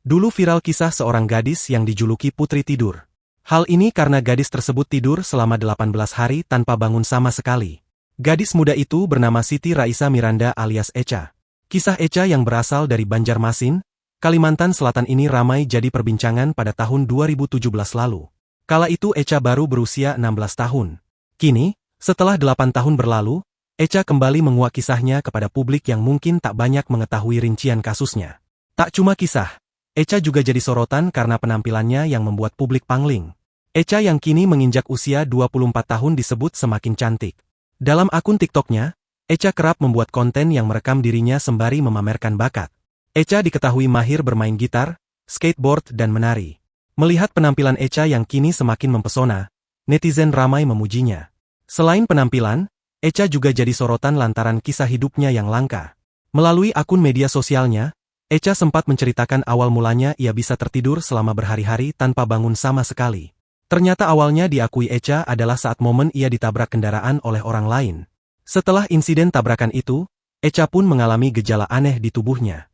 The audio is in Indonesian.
Dulu viral kisah seorang gadis yang dijuluki Putri Tidur. Hal ini karena gadis tersebut tidur selama 18 hari tanpa bangun sama sekali. Gadis muda itu bernama Siti Raisa Miranda alias Echa. Kisah Echa yang berasal dari Banjarmasin, Kalimantan Selatan ini ramai jadi perbincangan pada tahun 2017 lalu. Kala itu Echa baru berusia 16 tahun. Kini, setelah 8 tahun berlalu, Echa kembali menguak kisahnya kepada publik yang mungkin tak banyak mengetahui rincian kasusnya. Tak cuma kisah, Echa juga jadi sorotan karena penampilannya yang membuat publik pangling. Echa yang kini menginjak usia 24 tahun disebut semakin cantik. Dalam akun TikToknya, Echa kerap membuat konten yang merekam dirinya sembari memamerkan bakat. Echa diketahui mahir bermain gitar, skateboard dan menari. Melihat penampilan Echa yang kini semakin mempesona, netizen ramai memujinya. Selain penampilan, Echa juga jadi sorotan lantaran kisah hidupnya yang langka. Melalui akun media sosialnya, Echa sempat menceritakan awal mulanya ia bisa tertidur selama berhari-hari tanpa bangun sama sekali. Ternyata awalnya diakui Echa adalah saat momen ia ditabrak kendaraan oleh orang lain. Setelah insiden tabrakan itu, Echa pun mengalami gejala aneh di tubuhnya.